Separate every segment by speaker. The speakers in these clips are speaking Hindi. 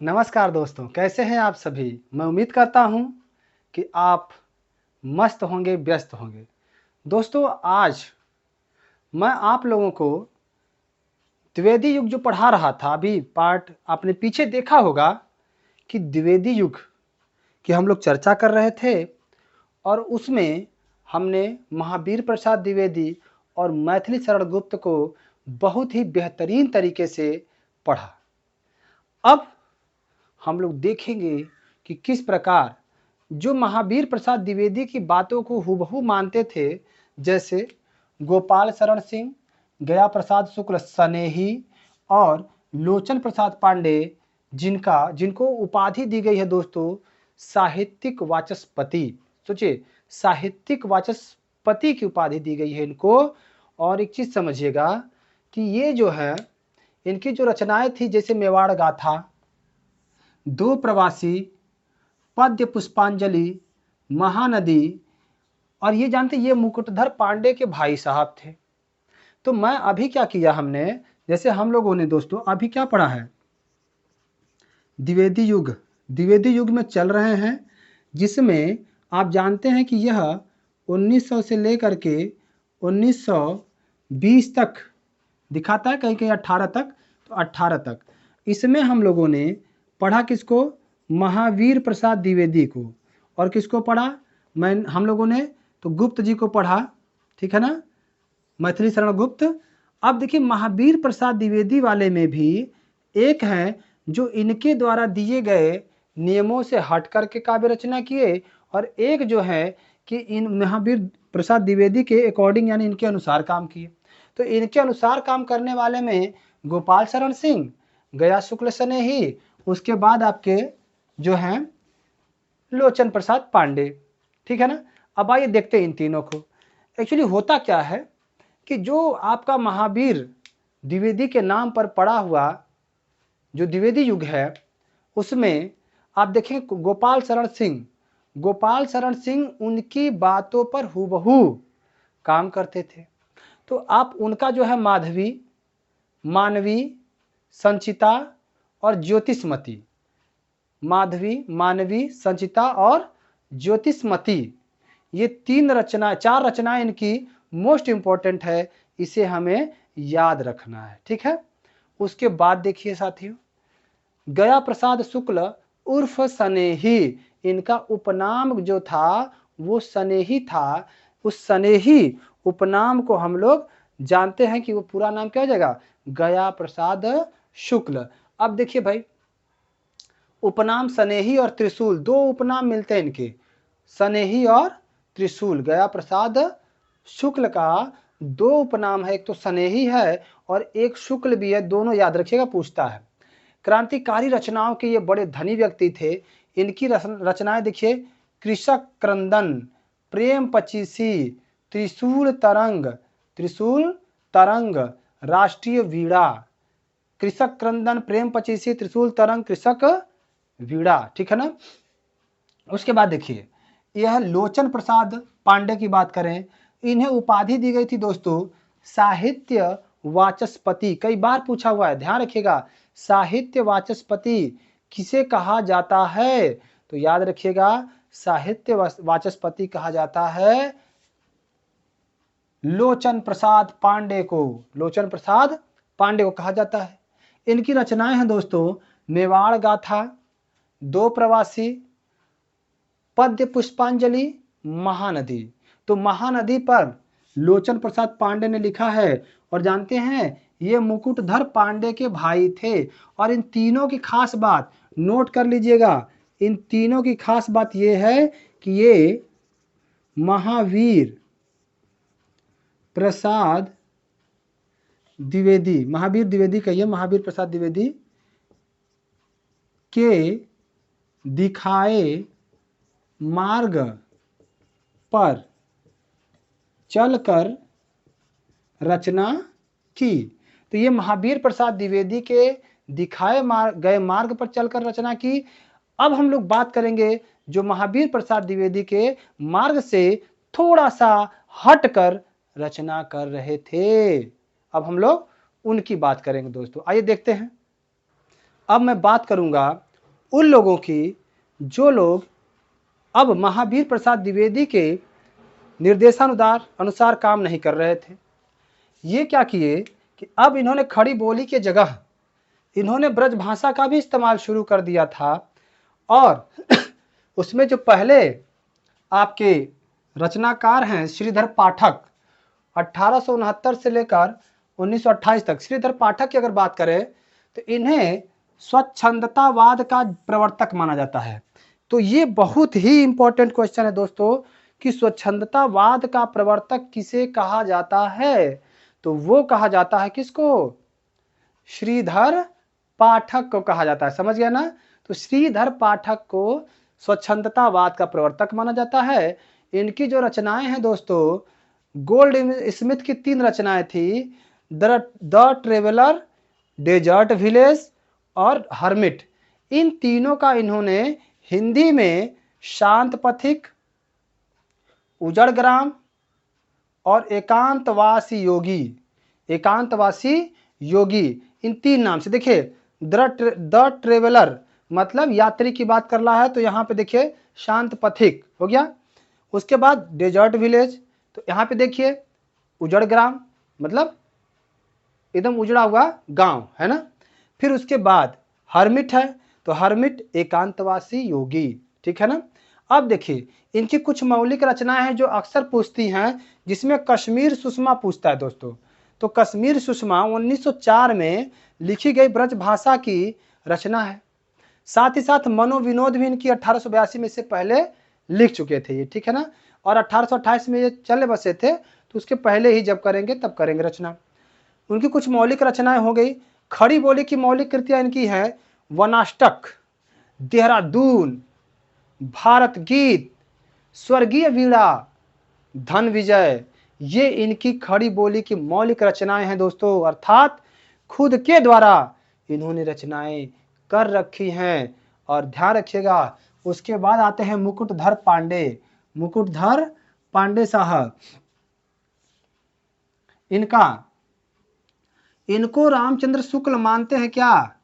Speaker 1: नमस्कार दोस्तों, कैसे हैं आप सभी? मैं उम्मीद करता हूं कि आप मस्त होंगे, व्यस्त होंगे। दोस्तों, आज मैं आप लोगों को द्विवेदी युग जो पढ़ा रहा था, अभी पार्ट आपने पीछे देखा होगा कि द्विवेदी युग की हम लोग चर्चा कर रहे थे और उसमें हमने महावीर प्रसाद द्विवेदी और मैथिली शरण गुप्त को बहुत ही बेहतरीन तरीके से पढ़ा। अब हम लोग देखेंगे कि किस प्रकार जो महावीर प्रसाद द्विवेदी की बातों को हूबहू मानते थे, जैसे गोपाल शरण सिंह, गया प्रसाद शुक्ल सनेही और लोचन प्रसाद पांडे, जिनको उपाधि दी गई है दोस्तों साहित्यिक वाचस्पति। सोचिए, साहित्यिक वाचस्पति की उपाधि दी गई है इनको। और एक चीज समझिएगा कि ये जो है इनकी जो रचनाएं थी, जैसे मेवाड़ गाथा, दो प्रवासी, पद्य पुष्पांजलि, महानदी, और ये जानते ये मुकुटधर पांडे के भाई साहब थे। तो मैं अभी क्या किया हमने, जैसे हम लोगों ने दोस्तों अभी क्या पढ़ा है, द्विवेदी युग में चल रहे हैं, जिसमें आप जानते हैं कि यह 1900 से लेकर के 1920 तक दिखाता है, कहीं कहीं 18 तक, तो 18 तक इसमें हम लोगों ने पढ़ा किसको, महावीर प्रसाद द्विवेदी को। और किसको पढ़ा, हम लोगों ने तो गुप्त जी को पढ़ा, ठीक है ना, मैथिली शरण गुप्त। अब देखिए महावीर प्रसाद द्विवेदी वाले में भी एक है जो इनके द्वारा दिए गए नियमों से हट करके काव्य रचना किए, और एक जो है कि इन महावीर प्रसाद द्विवेदी के अकॉर्डिंग यानी इनके अनुसार काम किए। तो इनके अनुसार काम करने वाले में गोपाल शरण सिंह, गया शुक्ल सनेही, उसके बाद आपके जो हैं लोचन प्रसाद पांडे, ठीक है ना। अब आइए देखते हैं इन तीनों को। एक्चुअली होता क्या है कि जो आपका महावीर द्विवेदी के नाम पर पड़ा हुआ जो द्विवेदी युग है, उसमें आप देखें गोपाल शरण सिंह उनकी बातों पर हूबहू काम करते थे। तो आप उनका जो है मानवी, संचिता और ज्योतिषमती, मानवी, संचिता और ज्योतिषमती, ये चार रचनाएं इनकी मोस्ट इंपॉर्टेंट है, इसे हमें याद रखना है, ठीक है। उसके बाद देखिए साथियों, गया प्रसाद शुक्ल उर्फ सनेही, इनका उपनाम जो था वो सनेही था। उस सनेही उपनाम को हम लोग जानते हैं कि वो पूरा नाम क्या हो जाएगा, गया प्रसाद शुक्ल। अब देखिए भाई, उपनाम सनेही और त्रिशूल, दो उपनाम मिलते हैं इनके, सनेही और त्रिशूल। गया प्रसाद शुक्ल का दो उपनाम है, एक तो सनेही है और एक शुक्ल भी है, दोनों याद रखिएगा, पूछता है। क्रांतिकारी रचनाओं के ये बड़े धनी व्यक्ति थे। इनकी रचनाएं देखिए, कृषक क्रंदन, प्रेम पचीसी, त्रिशूल तरंग, राष्ट्रीय वीणा। कृषक क्रंदन, प्रेम पचीसी, त्रिशूल तरंग, कृषक वीणा, ठीक है ना। उसके बाद देखिए, यह लोचन प्रसाद पांडे की बात करें, इन्हें उपाधि दी गई थी दोस्तों साहित्य वाचस्पति। कई बार पूछा हुआ है, ध्यान रखिएगा, साहित्य वाचस्पति किसे कहा जाता है, तो याद रखिएगा साहित्य वाचस्पति कहा जाता है लोचन प्रसाद पांडे को कहा जाता है। इनकी रचनाएं हैं दोस्तों मेवाड़ गाथा, दो प्रवासी, पद्य पुष्पांजलि, महानदी। तो महानदी पर लोचन प्रसाद पांडे ने लिखा है, और जानते हैं ये मुकुटधर पांडे के भाई थे। और इन तीनों की खास बात नोट कर लीजिएगा, इन तीनों की खास बात ये है कि ये महावीर प्रसाद द्विवेदी कहिए, महावीर प्रसाद द्विवेदी के दिखाए मार्ग पर चलकर रचना की। तो ये महावीर प्रसाद द्विवेदी के दिखाए गए मार्ग पर चलकर रचना की। अब हम लोग बात करेंगे जो महावीर प्रसाद द्विवेदी के मार्ग से थोड़ा सा हटकर रचना कर रहे थे। अब हम लोग उनकी बात करेंगे दोस्तों, आइए देखते हैं। अब मैं बात करूंगा उन लोगों की जो लोग अब महावीर प्रसाद द्विवेदी के निर्देशानुसार अनुसार काम नहीं कर रहे थे। ये क्या किए कि अब इन्होंने खड़ी बोली के जगह इन्होंने ब्रज भाषा का भी इस्तेमाल शुरू कर दिया था। और उसमें जो पहले आपके रचनाकार हैं श्रीधर पाठक, 1869 से लेकर 1928 तक, श्रीधर पाठक की अगर बात करें तो इन्हें स्वच्छंदतावाद का प्रवर्तक माना जाता है। तो ये बहुत ही इंपॉर्टेंट क्वेश्चन है दोस्तों कि स्वच्छंदतावाद का प्रवर्तक किसे कहा जाता है? तो वो कहा जाता है किसको? श्रीधर पाठक को कहा जाता है। समझ गया ना? तो श्रीधर पाठक को स्वच्छंदतावाद का प्रवर्तक माना जाता है। इनकी जो रचनाएं हैं दोस्तों, गोल्ड स्मिथ की 3 रचनाएं थी, द ट्रेवलर, डेजर्ट विलेज और हर्मिट। इन तीनों का इन्होंने हिंदी में शांत पथिक, उजड़ ग्राम और एकांतवासी योगी, इन 3 नाम से। देखिए द ट्रेवलर मतलब यात्री की बात कर रहा है, तो यहाँ पे देखिए शांत पथिक हो गया। उसके बाद डेजर्ट विलेज, तो यहाँ पे देखिए उजड़ ग्राम मतलब एकदम उजड़ा हुआ गांव है ना। फिर उसके बाद हर्मिट है, तो हर्मिट एकांतवासी योगी, ठीक है ना। अब देखिए इनकी कुछ मौलिक रचनाएं हैं जो अक्सर पूछती हैं, जिसमें कश्मीर सुषमा पूछता है दोस्तों। तो कश्मीर सुषमा 1904 में लिखी गई ब्रज भाषा की रचना है। साथ ही साथ मनोविनोद भी इनकी 1882 में से पहले लिख चुके थे ये, ठीक है ना। और 1828 में ये चले बसे थे, तो उसके पहले ही जब करेंगे तब करेंगे रचना। उनकी कुछ मौलिक रचनाएं हो गई। खड़ी बोली की मौलिक कृतियां इनकी हैं वनाष्टक, देहरादून, भारत गीत, स्वर्गीय वीणा, धन विजय। ये इनकी खड़ी बोली की मौलिक रचनाएं हैं दोस्तों, अर्थात खुद के द्वारा इन्होंने रचनाएं कर रखी हैं। और ध्यान रखिएगा, उसके बाद आते हैं मुकुटधर पांडे साहब। इनको रामचंद्र शुक्ल मानते हैं क्या?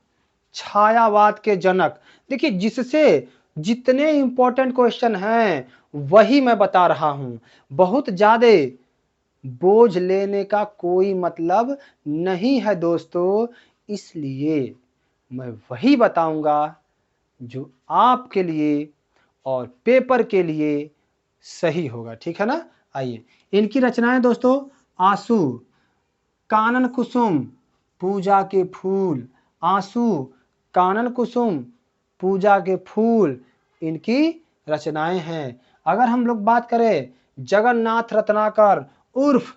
Speaker 1: छायावाद के जनक। देखिए जिससे जितने इंपॉर्टेंट क्वेश्चन हैं वही मैं बता रहा हूं, बहुत ज्यादा बोझ लेने का कोई मतलब नहीं है दोस्तों, इसलिए मैं वही बताऊंगा जो आपके लिए और पेपर के लिए सही होगा, ठीक है ना। आइए इनकी रचनाएं दोस्तों, आंसू, कानन कुसुम, पूजा के फूल, आंसू, कानन कुसुम, पूजा के फूल इनकी रचनाएं हैं। अगर हम लोग बात करें जगन्नाथ रत्नाकर उर्फ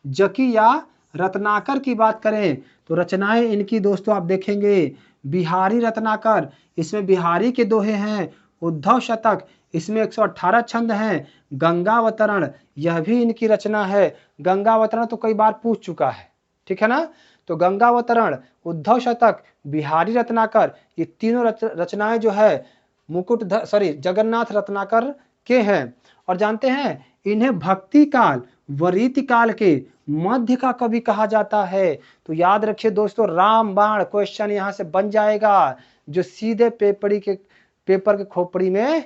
Speaker 1: जकी या रत्नाकर की बात करें, तो रचनाएं इनकी दोस्तों आप देखेंगे बिहारी रत्नाकर, इसमें बिहारी के दोहे हैं। उद्धव शतक, इसमें 118 छंद हैं। गंगावतरण, यह भी इनकी रचना है। गंगावतरण तो कई बार पूछ चुका है, ठीक है ना। तो गंगावतरण, उद्धव शतक, बिहारी रत्नाकर, ये तीनों रचनाएं जो है जगन्नाथ रत्नाकर के हैं। और जानते हैं इन्हें भक्ति काल व रीति काल के मध्य का कवि कहा जाता है। तो याद रखिए दोस्तों, रामबाण क्वेश्चन यहां से बन जाएगा, जो सीधे पेपर के खोपड़ी में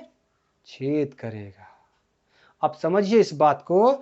Speaker 1: छेद करेगा। अब समझिए इस बात को,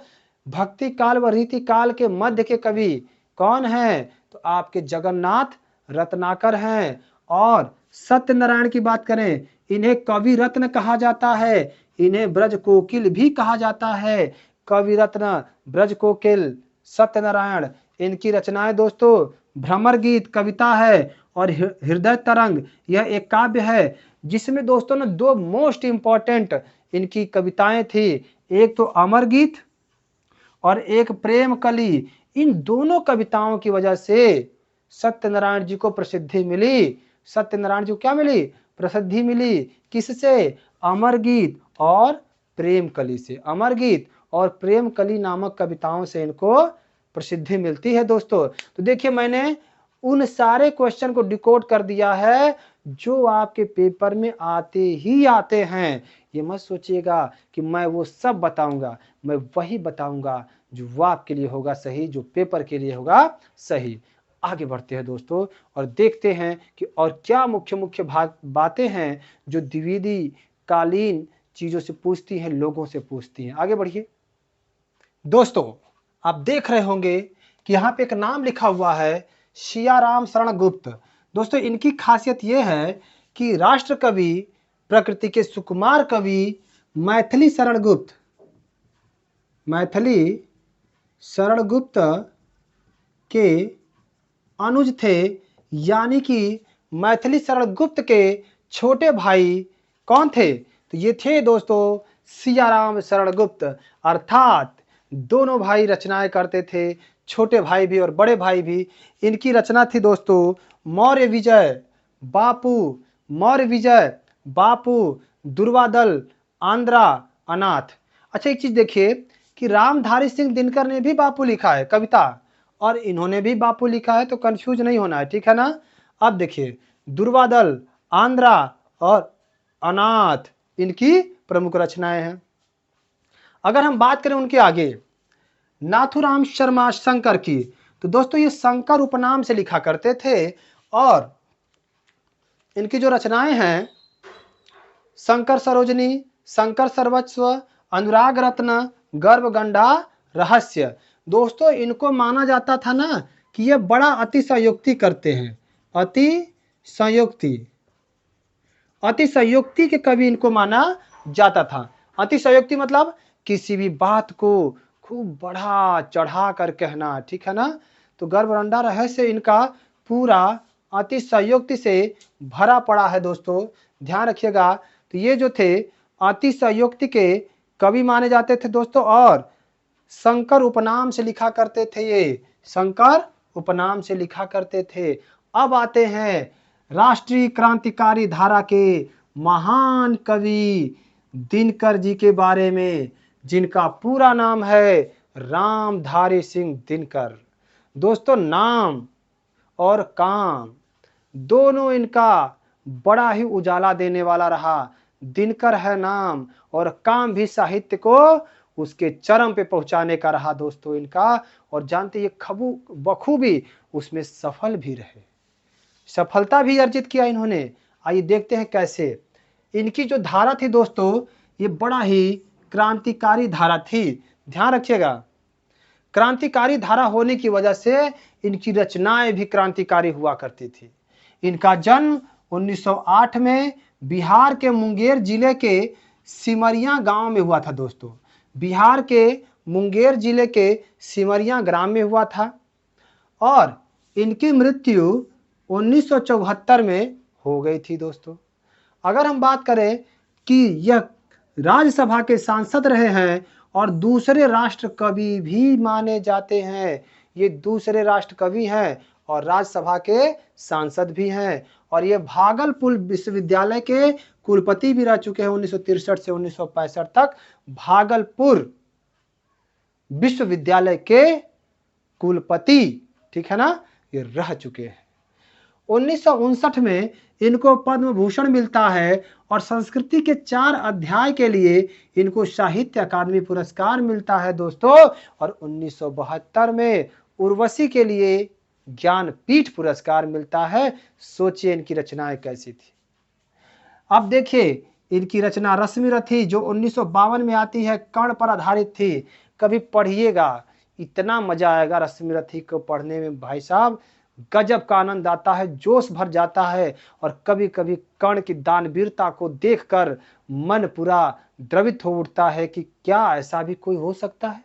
Speaker 1: भक्ति काल व रीति काल के मध्य के कवि कौन हैं? तो आपके जगन्नाथ रत्नाकर हैं। और सत्यनारायण की बात करें, इन्हें कवि रत्न कहा जाता है, इन्हें ब्रज कोकिल भी कहा जाता है। कवि रत्न, ब्रज कोकिल, सत्यनारायण। इनकी रचनाएं दोस्तों भ्रमर गीत कविता है, और हृदय तरंग यह एक काव्य है, जिसमें दोस्तों ने 2 मोस्ट इंपॉर्टेंट इनकी कविताएं थी, एक तो अमर गीत और एक प्रेम कली। इन दोनों कविताओं की वजह से सत्यनारायण जी को प्रसिद्धि मिली। सत्यनारायण जी को क्या मिली? प्रसिद्धि मिली। किससे? अमर गीत और प्रेम कली से। अमर गीत और प्रेम कली नामक कविताओं से इनको प्रसिद्धि मिलती है दोस्तों। तो देखिए मैंने उन सारे क्वेश्चन को डिकोड कर दिया है जो आपके पेपर में आते ही आते हैं। ये मत सोचिएगा कि मैं वो सब बताऊंगा, मैं वही बताऊंगा जो आपके लिए होगा सही, जो पेपर के लिए होगा सही। आगे बढ़ते हैं दोस्तों और देखते हैं कि और क्या मुख्य मुख्य बातें हैं जो द्विवेदी कालीन चीजों से पूछती हैं, लोगों से पूछती हैं। आगे बढ़िए दोस्तों, आप देख रहे होंगे कि यहाँ पे एक नाम लिखा हुआ है, सियाराम शरण गुप्त। दोस्तों, इनकी खासियत यह है कि राष्ट्र कवि, प्रकृति के सुकुमार कवि मैथिली शरण गुप्त, मैथिली शरण गुप्त के अनुज थे, यानी कि मैथिली शरण गुप्त के छोटे भाई कौन थे? तो ये थे दोस्तों सियाराम शरण गुप्त, अर्थात दोनों भाई रचनाएं करते थे, छोटे भाई भी और बड़े भाई भी। इनकी रचना थी दोस्तों मौर्य विजय, बापू, मौर्य विजय, बापू, दुर्वादल, आंध्रा, अनाथ। अच्छा, एक चीज देखिए कि रामधारी सिंह दिनकर ने भी बापू लिखा है कविता, और इन्होंने भी बापू लिखा है, तो कंफ्यूज नहीं होना है, ठीक है ना। अब देखिए दुर्वादल, आंध्रा और अनाथ इनकी प्रमुख रचनाएं हैं। अगर हम बात करें उनके आगे नाथुराम शर्मा शंकर की, तो दोस्तों ये शंकर उपनाम से लिखा करते थे, और इनकी जो रचनाएं हैं शंकर सरोजनी, शंकर सर्वस्व, अनुराग रत्न, गर्भगंडा, रहस्य। दोस्तों, इनको माना जाता था ना कि ये बड़ा अतिशयोक्ति करते हैं, अतिशयोक्ति, अतिशयोक्ति के कवि इनको माना जाता था। अतिशयोक्ति मतलब किसी भी बात को खूब बढ़ा चढ़ा कर कहना, ठीक है ना। तो गर्भगंडा रहस्य इनका पूरा अतिशयोक्ति से भरा पड़ा है दोस्तों, ध्यान रखिएगा। तो ये जो थे अतिशयोक्ति के कवि माने जाते थे दोस्तों, और शंकर उपनाम से लिखा करते थे, ये शंकर उपनाम से लिखा करते थे। अब आते हैं राष्ट्रीय क्रांतिकारी धारा के महान कवि दिनकर जी के बारे में, जिनका पूरा नाम है रामधारी सिंह दिनकर। दोस्तों, नाम और काम दोनों इनका बड़ा ही उजाला देने वाला रहा। दिनकर है नाम और काम भी साहित्य को उसके चरम पे पहुंचाने का रहा दोस्तों इनका, और जानते ये बखूबी उसमें सफल भी रहे, सफलता भी अर्जित किया इन्होंने। आइए देखते हैं कैसे। इनकी जो धारा थी दोस्तों, ये बड़ा ही क्रांतिकारी धारा थी, ध्यान रखिएगा। क्रांतिकारी धारा होने की वजह से इनकी रचनाएं भी क्रांतिकारी हुआ करती थी। इनका जन्म 1908 में बिहार के मुंगेर जिले के सिमरिया गांव में हुआ था दोस्तों। बिहार के मुंगेर जिले के सिमरिया ग्राम में हुआ था, और इनकी मृत्यु 1974 में हो गई थी दोस्तों। अगर हम बात करें कि यह राज्यसभा के सांसद रहे हैं और दूसरे राष्ट्र कवि भी माने जाते हैं, ये दूसरे राष्ट्र कवि हैं और राज्यसभा के सांसद भी हैं, और ये भागलपुर विश्वविद्यालय के कुलपति भी रह चुके हैं 1963 से 1965 तक। भागलपुर विश्वविद्यालय के कुलपति, ठीक है ना, ये रह चुके हैं। 1959 में इनको पद्म भूषण मिलता है, और संस्कृति के 4 अध्याय के लिए इनको साहित्य अकादमी पुरस्कार मिलता है दोस्तों, और 1972 में उर्वशी के लिए ज्ञानपीठ पुरस्कार मिलता है। सोचिए इनकी रचनाएं कैसी थी। अब देखिए इनकी रचना रश्मि रथी जो 1952 में आती है, कर्ण पर आधारित थी। कभी पढ़िएगा, इतना मजा आएगा रश्मि रथी को पढ़ने में भाई साहब, गजब का आनंद आता है, जोश भर जाता है, और कभी कभी कर्ण की दानवीरता को देखकर मन पूरा द्रवित हो उठता है कि क्या ऐसा भी कोई हो सकता है।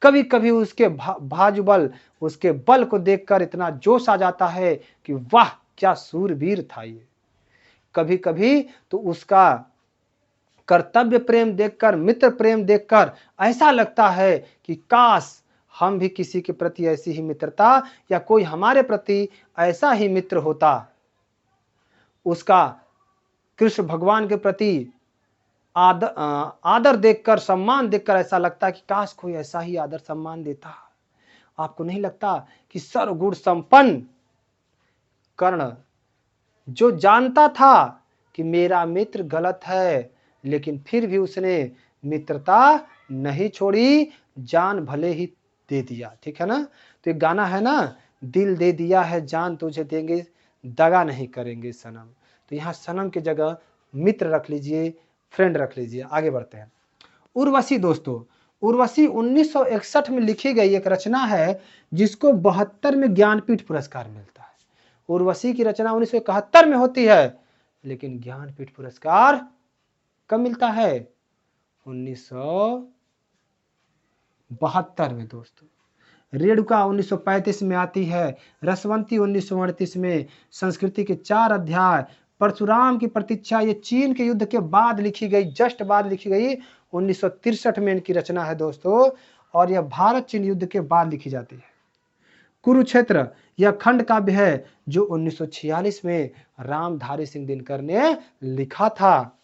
Speaker 1: कभी कभी उसके बाजुबल, उसके बल को देखकर इतना जोश आ जाता है कि वाह क्या सूरवीर था ये। कभी कभी तो उसका कर्तव्य प्रेम देखकर, मित्र प्रेम देखकर ऐसा लगता है कि काश हम भी किसी के प्रति ऐसी ही मित्रता, या कोई हमारे प्रति ऐसा ही मित्र होता। उसका कृष्ण भगवान के प्रति आदर देखकर, सम्मान देखकर ऐसा लगता है कि काश कोई ऐसा ही आदर सम्मान देता। आपको नहीं लगता कि सर्वगुण संपन्न कर्ण, जो जानता था कि मेरा मित्र गलत है, लेकिन फिर भी उसने मित्रता नहीं छोड़ी, जान भले ही दे दिया, ठीक है ना। तो एक गाना है ना, दिल दे दिया है जान तुझे देंगे, दगा नहीं करेंगे सनम। तो यहाँ सनम की जगह मित्र रख लीजिए, फ्रेंड रख लीजिए। आगे बढ़ते हैं। उर्वशी दोस्तों, उर्वशी 1961 में लिखी गई एक रचना है जिसको 72 में ज्ञानपीठ पुरस्कार मिलता है। उर्वशी की रचना 1971 में होती है, लेकिन ज्ञानपीठ पुरस्कार कब मिलता है? 1972 में दोस्तों। रेणुका 1935 में आती है, रसवंती 1938 में, संस्कृति के 4 अध्याय, परशुराम की प्रतीक्षा, ये चीन के युद्ध के बाद लिखी गई, जस्ट बाद लिखी गई, 1963 में इनकी रचना है दोस्तों, और यह भारत चीन युद्ध के बाद लिखी जाती है। कुरुक्षेत्र यह खंड काव्य है जो 1946 में रामधारी सिंह दिनकर ने लिखा था।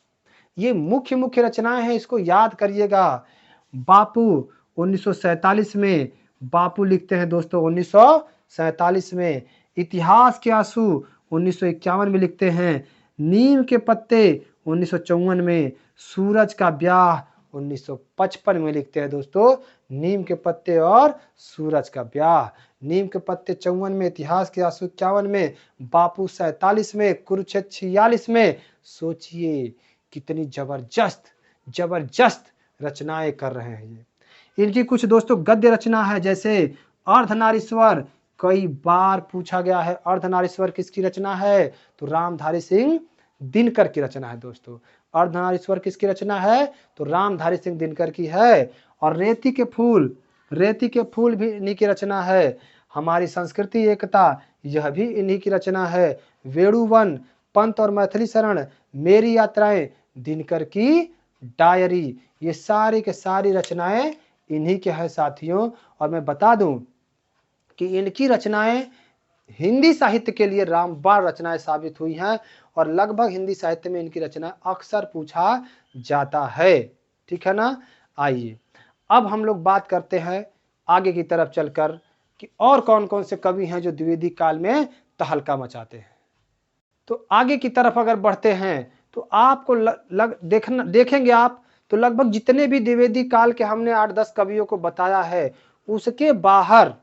Speaker 1: ये मुख्य मुख्य रचनाएं हैं, इसको याद करिएगा। बापू 1947 में, बापू लिखते हैं दोस्तों 1947 में। इतिहास के आंसू 1951 में लिखते हैं। नीम के पत्ते 1954 में। सूरज का ब्याह 1955 में लिखते हैं दोस्तों। नीम के पत्ते और सूरज का ब्याह। नीम के पत्ते 54 में, इतिहास के आंसू 51 में, बापू 47 में, कुरुक्षेत्र 46 में। सोचिए कितनी जबरदस्त जबरदस्त रचनाएं कर रहे हैं ये। इनकी कुछ दोस्तों गद्य रचना है, जैसे अर्धनारीश्वर, कई बार पूछा गया है अर्धनारीश्वर किसकी रचना है? तो रामधारी सिंह दिनकर की रचना है दोस्तों। अर्धनारीश्वर किसकी रचना है? तो रामधारी सिंह दिनकर की है। और रेती के फूल, रेती के फूल भी इन्हीं की रचना है। हमारी संस्कृति एकता, यह भी इन्हीं की रचना है। वेणुवन, पंत और मैथिली शरण, मेरी यात्राएं, दिनकर की डायरी, ये सारी के सारी रचनाएं इन्हीं के हैं साथियों। और मैं बता दूं कि इनकी रचनाएं हिंदी साहित्य के लिए रामबाण रचनाएं साबित हुई हैं, और लगभग हिंदी साहित्य में इनकी रचना अक्सर पूछा जाता है। ठीक है ना? आइए अब हम लोग बात करते हैं आगे की तरफ चलकर कि और कौन कौन से कवि हैं जो द्विवेदी काल में तहलका मचाते हैं। तो आगे की तरफ अगर बढ़ते हैं तो आपको देखेंगे आप, तो लगभग जितने भी द्विवेदी काल के हमने 8-10 कवियों को बताया है, उसके बाहर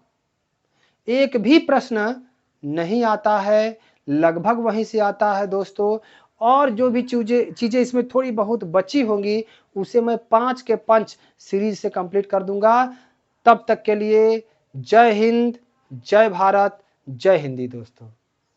Speaker 1: एक भी प्रश्न नहीं आता है, लगभग वहीं से आता है दोस्तों। और जो भी चीजें इसमें थोड़ी बहुत बची होंगी, उसे मैं 5 के पंच सीरीज से कंप्लीट कर दूंगा। तब तक के लिए जय हिंद, जय भारत, जय हिंदी दोस्तों।